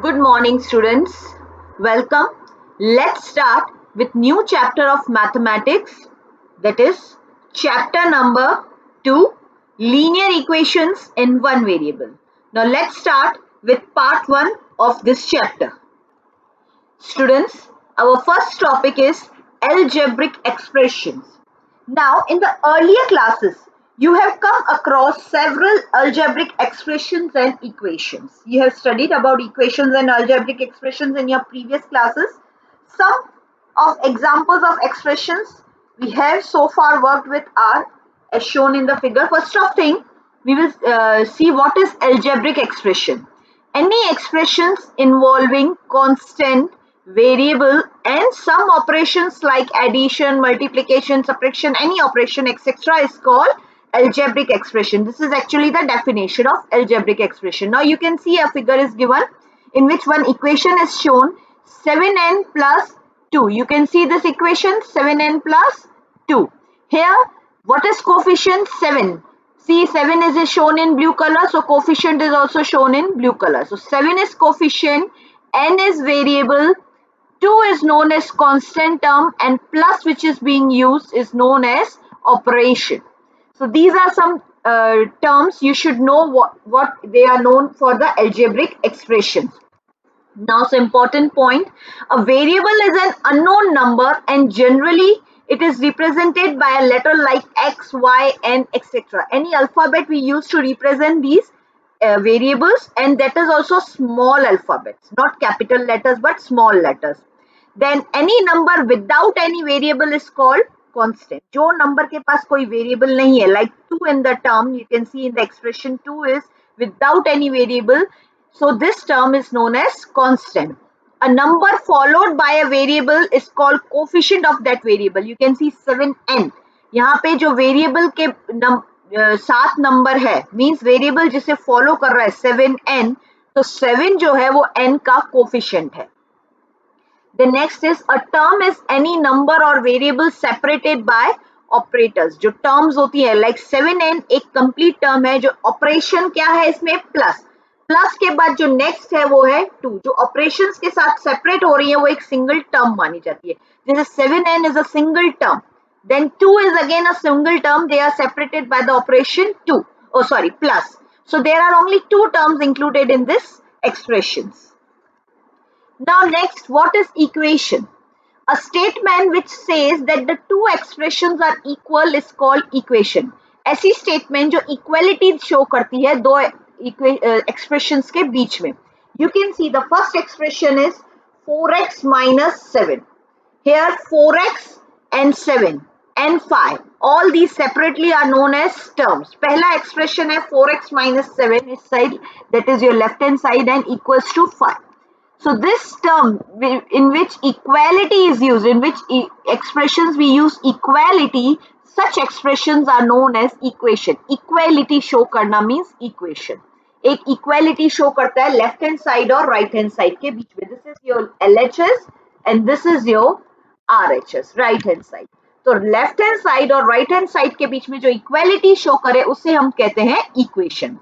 Good morning, students. Welcome. Let's start with new chapter of mathematics, that is chapter number 2, linear equations in one variable. Now let's start with part 1 of this chapter. Students, our first topic is algebraic expressions. Now, in the earlier classes, you have come across several algebraic expressions and equations. You have studied about equations and algebraic expressions in your previous classes. Some of examples of expressions we have so far worked with are as shown in the figure. First of thing, we will see what is algebraic expression. Any expressions involving constant, variable and some operations like addition, multiplication, subtraction, any operation etc. is called algebraic expression. This is actually the definition of algebraic expression. Now you can see a figure is given in which one equation is shown, 7n plus 2. You can see this equation, 7n plus 2. Here what is coefficient? 7. See, 7 is shown in blue color, so coefficient is also shown in blue color. So 7 is coefficient, n is variable, 2 is known as constant term, and plus which is being used is known as operation. So these are some terms you should know what they are known for the algebraic expressions. Now, so important point, a variable is an unknown number and generally it is represented by a letter like X, Y, N, etc. Any alphabet we use to represent these variables, and that is also small alphabets, not capital letters but small letters. Then any number without any variable is called constant. जो number के पास कोई variable नहीं है, like 2 in the term, you can see in the expression 2 is without any variable. So this term is known as constant. A number followed by a variable is called coefficient of that variable. You can see 7n. यहाँ पे जो variable के साथ number है, means variable जिसे follow कर रहा है 7n, तो 7 जो है वो n का coefficient है. The next is a term is any number or variable separated by operators. जो terms होती है like 7n एक complete term है, जो operation क्या है इसमें plus. प्लस के बाद जो नेक्स्ट है वो है 2. जो ऑपरेशंस के साथ सेपरेट हो रही है वो एक सिंगल टर्म मानी जाती है. जैसे 7n is a single term, then 2 is again a single term, they are separated by the operation 2, oh sorry, plus. So there are only 2 terms included in this expressions. Now next, what is equation? A statement which says that the two expressions are equal is called equation. ऐसी statement जो equality show करती है दो expressions के बीच में. You can see the first expression is 4x minus 7. Here 4x and 7 and 5, all these separately are known as terms. पहला expression है 4x minus 7 इस side, that is your left hand side, and equals to 5. So this term in which equality is used, in which expressions we use equality, such expressions are known as equation. Equality show करना means equation. एक equality show करता है left hand side और right hand side के बीच में. This is your LHS and this is your RHS, right hand side. तो left hand side और right hand side के बीच में जो equality show करे उसे हम कहते हैं equation.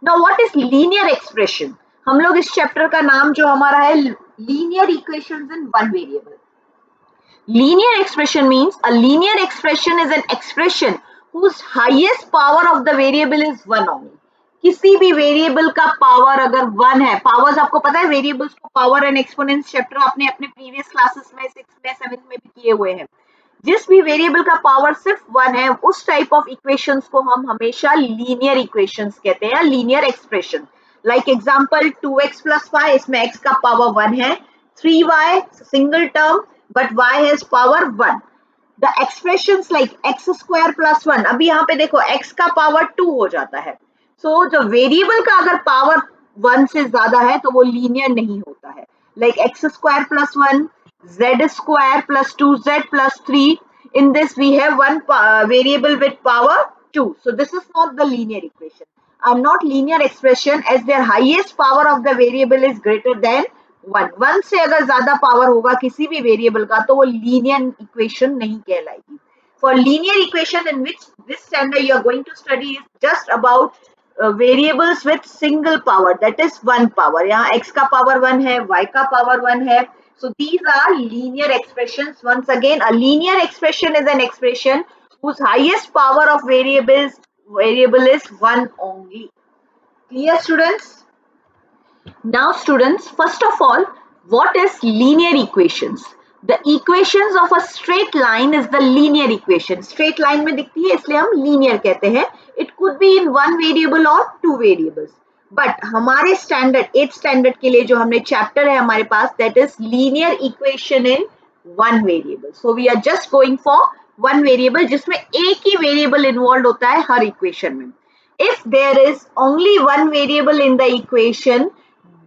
Now what is linear expression? हम लोग इस चैप्टर का नाम जो हमारा है linear equations in one variable. Linear expression means a linear expression is an expression whose highest power of the variable is 1 only. किसी भी वेरिएबल का पावर अगर 1 है, पावर्स आपको पता है वेरिएबल्स को पावर एंड एक्सपोनेंट्स चैप्टर आपने अपने प्रीवियस क्लासेस में 6th में 7th में भी किए हुए हैं. जिस भी वेरिएबल का पावर सिर्फ 1 है, उस टाइप ऑफ इक्वेशंस को हम हमेशा लीनियर इक्वेशंस कहते हैं, linear expression. Like example 2x plus 5, इसमें x का पावर 1 है, 3y single term but y has power 1. The expressions like x square plus 1, अभी यहाँ पे देखो x का पावर 2 हो जाता है. So जो वेरिएबल का अगर पावर 1 से ज्यादा है तो वो लीनियर नहीं होता है. Like x square plus 1, z square plus 2z plus 3. In this we have one variable with power 2. So this is not the linear equation. Are not linear expression as their highest power of the variable is greater than 1. 1 से अगर ज्यादा power होगा किसी भी variable का तो वो linear equation नहीं कहलाएगी. For linear equation in which this standard you are going to study is just about variables with single power, that is one power. यहाँ x का पावर 1 है, y का पावर 1 है. So these are linear expressions. Once again, a linear expression is an expression whose highest power of variable is 1 only. Clear, students? Now students, first of all, what is linear equations? The equations of a straight line is the linear equation. Straight line में दिखती है इसलिए हम linear कहते हैं. It could be in one variable or two variables. But हमारे standard 8th standard के लिए जो हमने chapter है हमारे पास, that is linear equation in one variable. So we are just going for one variable जिसमें एक ही variable involved होता है हर equation में. If there is only one variable in the equation,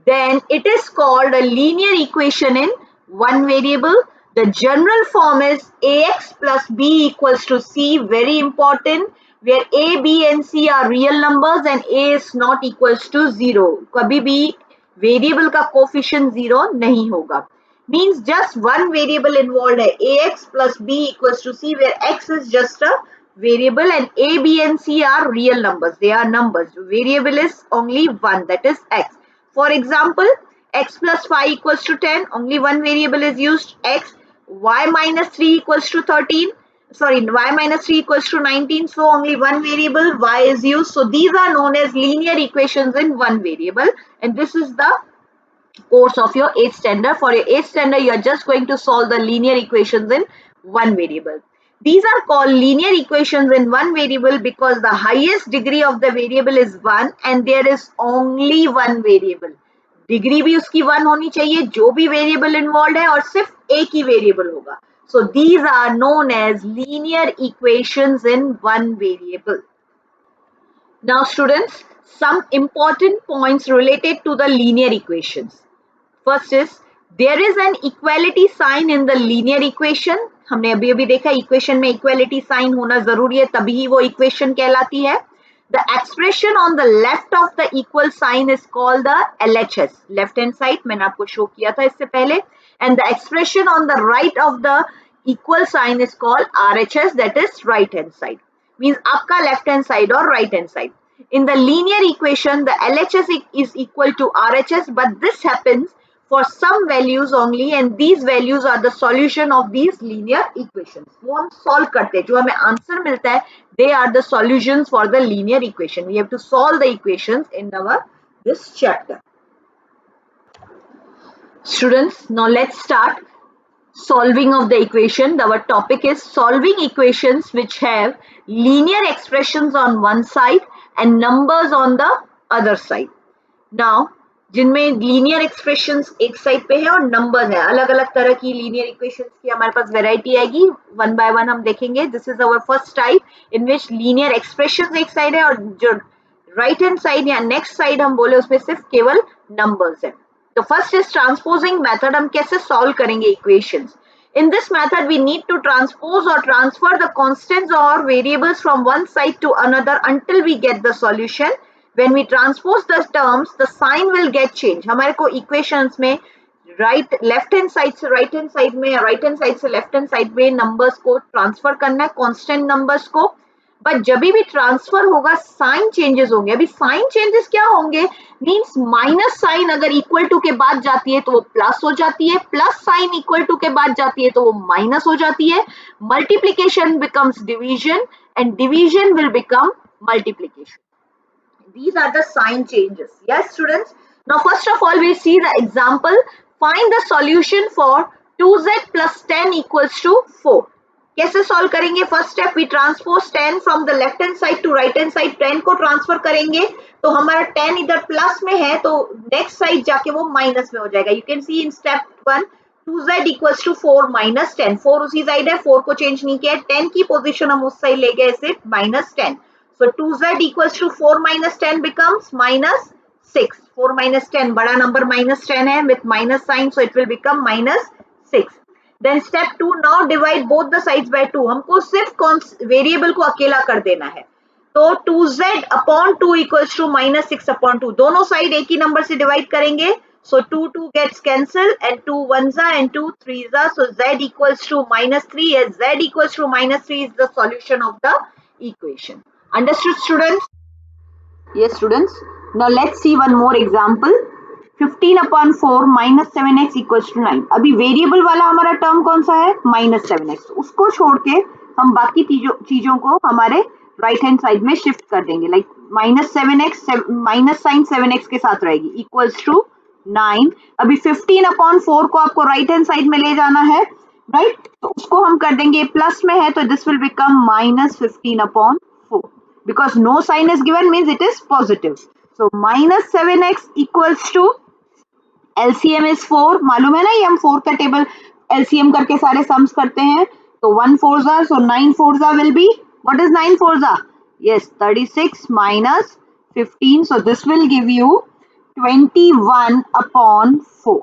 then it is called a linear equation in one variable. The general form is ax plus b equals to c, very important, where a, b and c are real numbers and a is not equals to 0. कभी भी variable का coefficient 0 नहीं होगा. Means just one variable involved है, ax plus b equals to c, where x is just a variable and a, b and c are real numbers. They are numbers. Variable is only one, that is x. For example, x plus 5 equals to 10, only one variable is used, x. Y minus 3 equals to 13, sorry, y minus 3 equals to 19, so only one variable, y, is used. So these are known as linear equations in one variable, and this is the course of your 8th standard. For your 8th standard, you are just going to solve the linear equations in one variable. These are called linear equations in one variable because the highest degree of the variable is 1 and there is only one variable. Degree भी उसकी 1 होनी चाहिए, जो भी variable involved है, और सिर्फ एक ही variable होगा. So these are known as linear equations in one variable. Now students, some important points related to the linear equations. First is, there is an equality sign in the linear equation. हमने अभी अभी देखा equation में equality sign होना जरूरी है, तभी ही वो equation कहलाती है. The expression on the left of the equal sign is called the LHS, left hand side. मैंने आपको show किया था इससे पहले. And the expression on the right of the equal sign is called RHS, that is right hand side. Means आपका left hand side or right hand side. In the linear equation, the LHS is equal to RHS, but this happens for some values only, and these values are the solution of these linear equations. वो हम solve करते हैं, जो हमें answer मिलता है, they are the solutions for the linear equation. We have to solve the equations in this chapter. Students, now let's start solving of the equation. Our topic is solving equations which have linear expressions on one side and numbers on the other side. Now, जिनमें linear expressions एक side पे है और numbers है, अलग अलग तरह की लीनियर इक्वेशंस की हमारे पास वैरायटी आएगी. वन बाय वन हम देखेंगे. This is our first type in which linear expressions एक साइड है और जो राइट हैंड साइड या नेक्स्ट साइड हम बोले उसमें सिर्फ केवल नंबर्स है. तो फर्स्ट इज ट्रांसपोजिंग मेथड. हम कैसे सॉल्व करेंगे equations. In this method, we need to transpose or transfer the constants or variables from one side to another until we get the solution. When we transpose the terms, the sign will get changed. हमारे को equations में left hand side से right hand side में या right hand side से left hand side में numbers को transfer करना है, constant numbers को. बट जब भी ट्रांसफर होगा साइन चेंजेस होंगे. अभी साइन चेंजेस क्या होंगे? मींस माइनस साइन अगर इक्वल टू के बाद जाती है तो वो प्लस हो जाती है, प्लस साइन इक्वल टू के बाद जाती है तो वो माइनस हो जाती है. Multiplication becomes division and division will become multiplication. These are the sign changes. Yes, students. Now, first of all, we see the example. Find the solution for 2z plus 10 equals to 4. कैसे solve करेंगे? First step, we transpose 10 from the left hand side to right hand side. 10 को transfer करेंगे तो हमारा 10 इधर plus में है तो नेक्स्ट साइड जाके वो माइनस में हो जाएगा. You can see in step 1 2z equals to 4 minus 10. 4 उसी साइड है, 4 को चेंज नहीं किया. 10 की पोजीशन हम उस साइड ले गए सिर्फ minus 10. So 2z equals to 4 minus 10 becomes minus 6. 4 minus 10 बड़ा नंबर minus 10 है with minus sign, so it will become minus 6. Then step 2, now divide both the sides by 2. हमको सिर्फ वेरिएबल को अकेला कर देना है. तो 2z upon 2 equals to minus 6 upon 2. दोनों साइड एक ही नंबर से डिवाइड करेंगे. So 2 gets cancelled and 2 1s and 2 3s. So z equals to minus 3. As z equals to minus 3 is the solution of the equation. Understood, students? Yes students, now let's see one more example. 15/4 minus 7x equals to 9. अभी variable वाला हमारा term कौन सा है, minus 7x, उसको छोड़ के हम बाकी चीजों को हमारे राइट हैंड साइड में शिफ्ट कर देंगे. Like minus 7x, minus sign 7x के साथ रहेगी, इक्वल्स टू 9. अभी 15/4 को आपको राइट हैंड साइड में ले जाना है, राइट, तो उसको हम कर देंगे, प्लस में है तो this will become minus 15/4. Because no sign is given means it is positive. So minus 7x equals to LCM is 4. मालूम है ना, ये हम 4 का टेबल LCM करके सारे सम्स करते हैं. तो 1 4 so 9 4 will be, what is 9 4? Yes, 36 minus 15. So this will give you 21/4.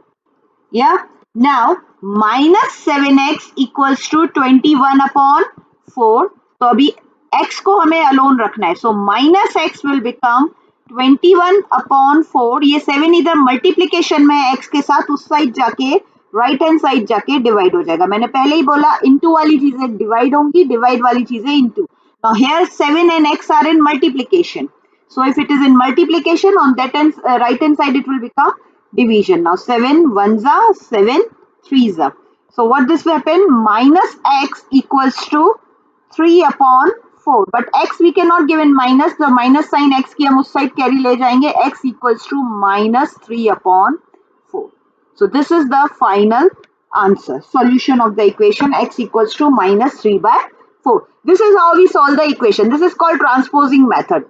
Yeah. Now minus 7x equals to 21/4. तो अभी x को हमें अलोन रखना है. So minus x will become 21/4. ये 7 इधर मल्टीप्लीकेशन में है x के साथ, उस साइड जाके राइट हैंड साइड जाके डिवाइड हो जाएगा. मैंने पहले ही बोला इनटू वाली चीजें डिवाइड होंगी, डिवाइड वाली चीजें into. Now here 7 and x are in multiplication. So if it is in multiplication, on that end, right hand side it will become division. Now 7 1s are 7 3s are. So what this will happen, minus x equals to 3/4. But x we cannot give in minus, the minus sign x की हम उस side carry ले जाएंगे, x equals to minus 3/4. So this is the final answer, solution of the equation x equals to minus 3/4. This is how we solve the equation. This is called transposing method.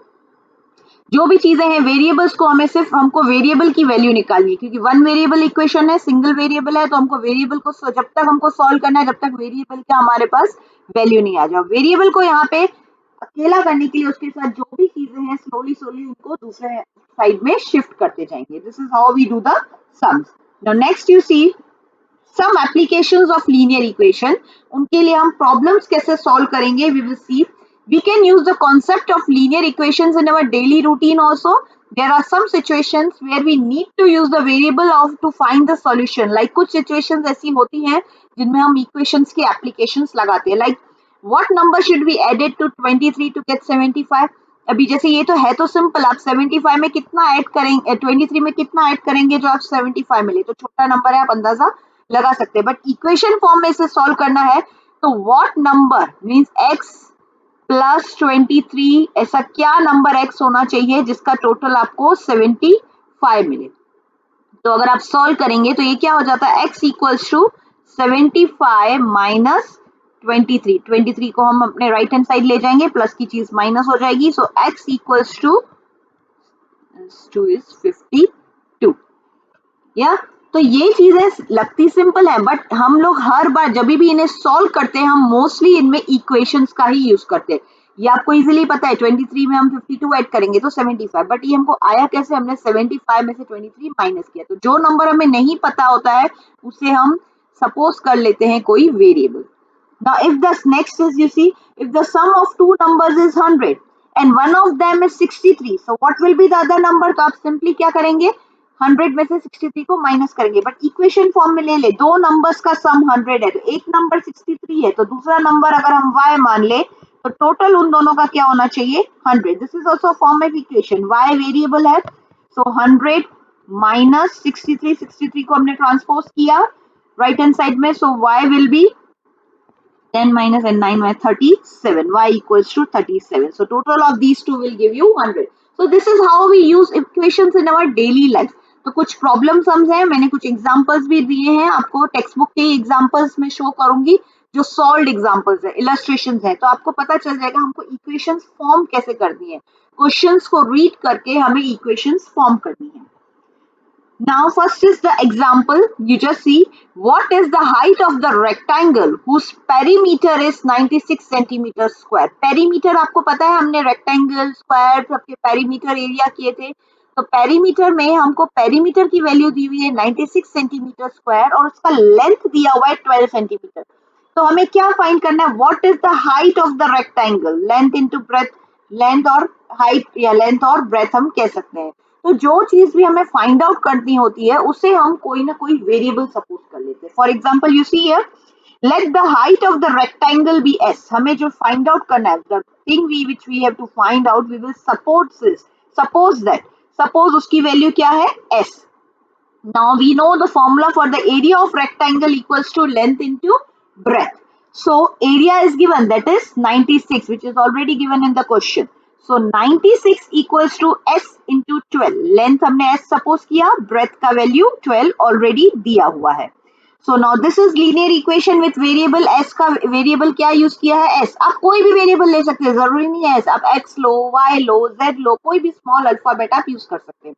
जो भी चीजें हैं variables को हमें सिर्फ हमको variable की value निकालनी है, क्योंकि वन वेरिएबल इक्वेशन है, सिंगल वेरिएबल है, तो हमको वेरिएबल को जब तक हमको सॉल्व करना है जब तक वेरिएबल का हमारे पास वैल्यू नहीं आ जाए. वेरिएबल को यहाँ पे अकेला करने के लिए उसके साथ जो भी चीजें हैं स्लोली स्लोली उनको दूसरे साइड में शिफ्ट करते जाएंगे. This is how we do the sums. Now next you see some applications of linear equation. उनके लिए हम प्रॉब्लम्स कैसे सॉल्व करेंगे, we will see. We can use the concept of linear equations in our daily routine also. There are some situations where we need to use the variable of to find the solution. Like कुछ situations ऐसी होती हैं जिनमें हम equations की applications लगाते हैं. Like what number should be added to 23 to get 75? अभी जैसे ये तो है तो सिंपल, आप 75 में कितना ऐड करेंगे, 23 में कितना ऐड करेंगे जो आप 75 मिले, तो छोटा नंबर है, आप अंदाजा लगा सकते हैं. बट इक्वेशन फॉर्म में इसे सॉल्व करना है तो what number means x plus 23, ऐसा क्या नंबर x होना चाहिए जिसका टोटल आपको 75 मिले. तो अगर आप सॉल्व करेंगे तो ये क्या हो जाता है, x इक्वल्स टू 75 माइनस 23. 23 को हम अपने राइट हैंड साइड ले जाएंगे, प्लस की चीज माइनस हो जाएगी. सो x इक्वल्स टू 2 इज 52. या तो ये चीजें लगती सिंपल है, बट हम लोग हर बार जब भी इन्हें सॉल्व करते हैं हम मोस्टली इनमें इक्वेशंस का ही यूज करते हैं. ये आपको इजीली पता है, 23 में हम 52 ऐड करेंगे तो 75, बट ये हमको आया कैसे, हमने 75 में से 23 माइनस किया. तो जो नंबर हमें नहीं पता होता है उसे हम सपोज कर लेते हैं कोई variable. Now if the next is, you see, if the sum of two numbers is 100 and one of them is 63, so what will be the other number? तो आप सिंपली क्या करेंगे, 100 में से 63 को माइनस करेंगे. बट इक्वेशन फॉर्म में ले ले, दो नंबर्स का सम 100 है तो एक नंबर 63 है, तो दूसरा नंबर अगर हम y मान ले तो टोटल उन दोनों का क्या होना चाहिए, 100. This is also form of equation. y variable है, सो 100 माइनस 63, 63 को हमने ट्रांसपोज किया राइट हैंड साइड में, सो y will be 10 minus and 9 minus 37. Y equals to 37. So total of these two will give you 100. So this is how we use equations in our daily life. तो कुछ problem sums हैं, मैंने कुछ examples भी दिए हैं, आपको text book के एग्जांपल्स में शो करूंगी जो सॉल्व्ड एग्जांपल्स है, इलस्ट्रेशंस है, तो आपको पता चल जाएगा हमको इक्वेशंस फॉर्म कैसे करनी है. क्वेश्चंस को रीड करके हमें इक्वेशंस फॉर्म करनी है. Now first is the example. You just see what is the height of the rectangle whose perimeter is 96 centimeter square. Perimeter आपको पता है, हमने rectangle, square सबके perimeter area किए थे. तो perimeter में हमको perimeter की वैल्यू दी हुई है 96 सेंटीमीटर स्क्वायर और उसका लेंथ दिया हुआ है 12 सेंटीमीटर. तो हमें क्या फाइंड करना है, what is the height of the rectangle, length into breadth, length और हाइट या लेंथ और ब्रेथ हम कह सकते हैं. तो जो चीज भी हमें फाइंड आउट करनी होती है उसे हम कोई ना कोई वेरिएबल सपोज कर लेते हैं. For example you see here, let the height of the rectangle be s. हमें जो फाइंड आउट करना है, the thing we which we have to find out, we will suppose उसकी वैल्यू क्या है s. Now we know the formula for the area of rectangle equals to length into breadth. So area is given, that is 96, which is already given in the question. So 96 equals to s into 12. Length हमने s suppose किया, breadth का value 12 already दिया हुआ है. So now this is linear equation with variable s का variable क्या use किया है s. आप कोई भी variable ले सकते हैं, जरूरी नहीं है s. आप x लो, y लो, z लो, कोई भी small alphabet आप यूज कर सकते हैं.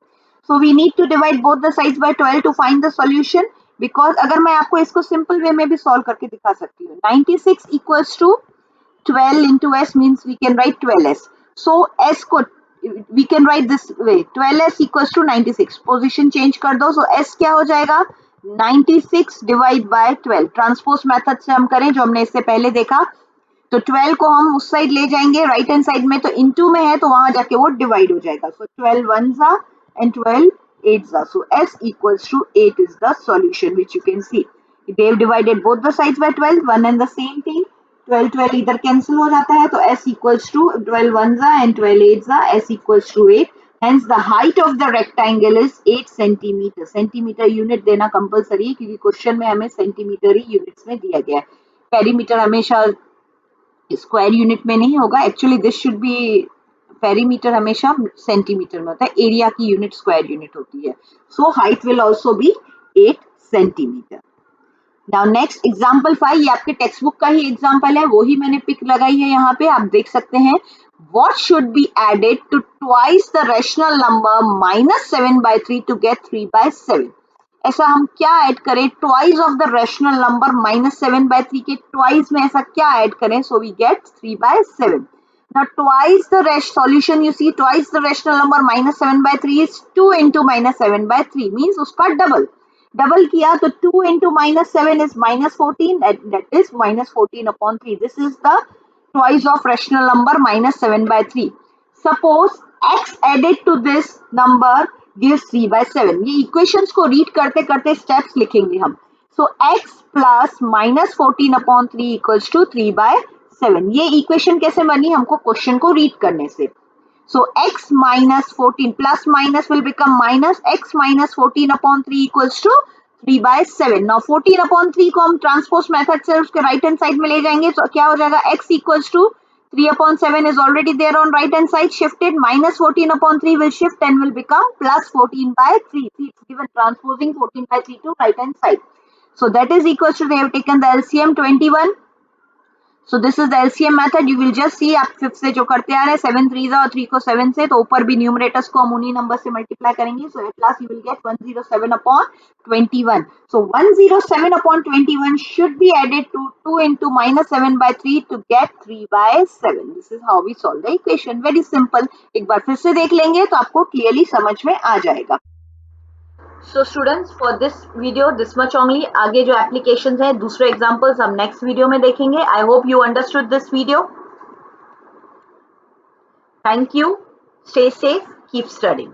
So we need to divide both the sides by 12 to find the solution. Because अगर मैं आपको इसको simple way में भी solve करके दिखा सकती हूँ. 96 equals to 12 into s means we can write 12s. So s को we can write this way, 12s equals to 96. Position change कर दो. So s क्या हो जाएगा? 96 divide by 12. Transpose method से हम करें जो हमने इससे पहले देखा. तो 12 को हम उस साइड ले जाएंगे राइट हैंड साइड में, तो इनटू में है तो वहां जाके वो डिवाइड हो जाएगा. सो 12 ones are and 12 8s are. So s equals to 8 is the solution, which you can see. They have divided both the sides by 12, one and the same thing. 12 इधर कैंसिल हो जाता है, तो s equals to 12 ones are and 12 8s are, s equals to 8. Hence the height of the rectangle is 8 centimeter. Centimetre unit देना compulsory है क्योंकि question में हमें सेंटीमीटर ही यूनिट्स में दिया गया है. पेरीमीटर हमेशा स्क्वायर यूनिट में नहीं होगा. Actually this should be, perimeter हमेशा सेंटीमीटर में होता है, एरिया की यूनिट स्क्वायर यूनिट होती है. So height will also be 8 centimetre. Now next example 5, ये आपके टेक्स्ट बुक का ही एग्जांपल है, वो ही मैंने पिक लगाई है यहाँ पे, आप देख सकते हैं. What should be added to twice the rational number -7/3 to get 3/7? ऐसा हम क्या ऐड करें twice of the rational number -7/3 के ट्वाइस में, ऐसा क्या ऐड करें? So we get 3/7. Now twice the solution, you see twice the rational number -7/3 is 2 into -7/3 means उसका डबल किया तो 2 into -7 is -14, that is -14/3. This is the twice of rational number -7/3. Suppose x added to this number gives 3/7. ये equations को read करते करते steps लिखेंगे हम. सो x plus -14/3 equals to 3/7. ये इक्वेशन कैसे बनी? हमको क्वेश्चन को रीड करने से. So x minus 14 plus minus will become minus, x minus 14/3 equals to 3/7. Now 14/3 को हम ट्रांसपोज मेथड से उसके राइट हैंड साइड में ले जाएंगे, तो क्या हो जाएगा? x equals to 3/7 is already there on right hand side, shifted, -14/3 will shift and will become plus 14/3. See, it's given transposing 14/3 to right hand side. So that is equals to, they have taken the LCM 21. So this is the LCM method. You will just see, आप 5 से जो करते आ रहे हैं 7 3s और 3 को 7 से, तो ऊपर भी न्यूमरेटर्स को हम उन्हीं नंबर से मल्टीप्लाई करेंगे. So at last you will get 107/21. So 107/21 should be added to 2 into -7/3 to get 3/7. This is how we solve the equation. Very simple. एक बार फिर से देख लेंगे तो आपको क्लियरली समझ में आ जाएगा. So students, for this video this much only. आगे जो applications हैं, दूसरे examples हम next video में देखेंगे. I hope you understood this video. Thank you. Stay safe. Keep studying.